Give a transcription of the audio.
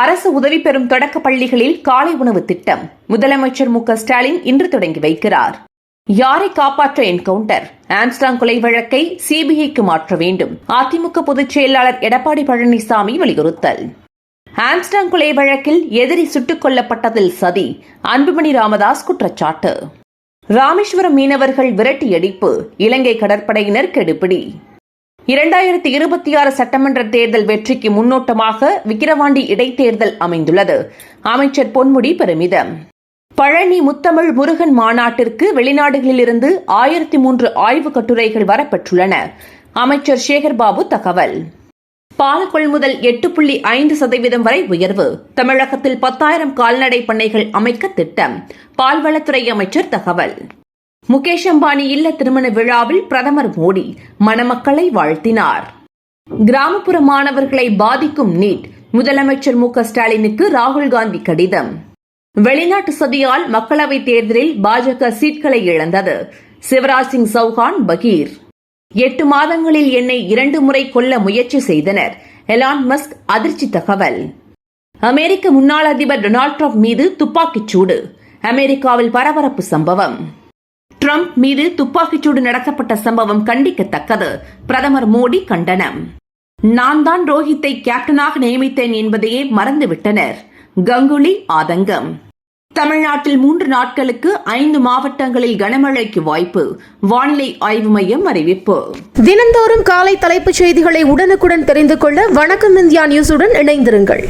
அரசு உதவி பெறும் தொடக்க பள்ளிகளில் காலை உணவு திட்டம் முதலமைச்சர் மு.க.ஸ்டாலின் இன்று தொடங்கி வைக்கிறார். யாரை காப்பாற்ற என்கவுண்டர்? ஆம்ஸ்ட்ராங் கொலை வழக்கை சிபிஐக்கு மாற்ற வேண்டும். அதிமுக பொதுச் செயலாளர் எடப்பாடி பழனிசாமி வலியுறுத்தல். ஆம்ஸ்ட்ராங் கொலை வழக்கில் எதிரி சுட்டுக் கொல்லப்பட்டதில் சதி. அன்புமணி ராமதாஸ் குற்றச்சாட்டு. ராமேஸ்வரம் மீனவர்கள் விரட்டியடிப்பு. இலங்கை கடற்படையினர் கெடுபிடி. 2026 சட்டமன்ற தேர்தல் வெற்றிக்கு முன்னோட்டமாக விக்கிரவாண்டி இடைத்தேர்தல் அமைந்துள்ளது. அமைச்சர் பொன்முடி பெருமிதம். பழனி முத்தமிழ் முருகன் மாநாட்டிற்கு வெளிநாடுகளிலிருந்து 1003 ஆய்வுக் கட்டுரைகள் வரப்பெற்றுள்ளன. அமைச்சர் சேகர்பாபு தகவல். பால் கொள்முதல் 8.5% வரை உயர்வு. தமிழகத்தில் 10,000 கால்நடை பண்ணைகள் அமைக்க திட்டம். பால்வளத்துறை அமைச்சர் தகவல். முகேஷ் அம்பானி இல்ல திருமண விழாவில் பிரதமர் மோடி மணமக்களை வாழ்த்தினார். கிராமப்புற மாணவர்களை பாதிக்கும் நீட். முதலமைச்சர் மு.க.ஸ்டாலினுக்கு ராகுல் காந்தி கடிதம். வெளிநாட்டு சதியால் மக்களவைத் தேர்தலில் பாஜக சீட்களை இழந்தது. சிவராஜ் சிங் சௌஹான் பகீர். 8 மாதங்களில் என்னை 2 முறை கொல்ல முயற்சி செய்தனர். எலான் மஸ்க் அதிர்ச்சி தகவல். அமெரிக்க முன்னாள் அதிபர் டொனால்டு டிரம்ப் மீது துப்பாக்கிச் சூடு. அமெரிக்காவில் பரபரப்பு சம்பவம். டிரம்ப் மீது துப்பாக்கிச்சூடு நடத்தப்பட்ட சம்பவம் கண்டிக்கத்தக்கது. பிரதமர் மோடி கண்டனம். நான் தான் ரோஹித்தை கேப்டனாக நியமித்தேன் என்பதையே மறந்துவிட்டனர். கங்குலி ஆதங்கம். தமிழ்நாட்டில் 3 நாட்களுக்கு 5 மாவட்டங்களில் கனமழைக்கு வாய்ப்பு. வானிலை ஆய்வு மையம் அறிவிப்பு. தினந்தோறும் காலை தலைப்புச் செய்திகளை உடனுக்குடன் தெரிந்து கொள்ள வணக்கம் இந்தியா நியூஸுடன் இணைந்திருங்கள்.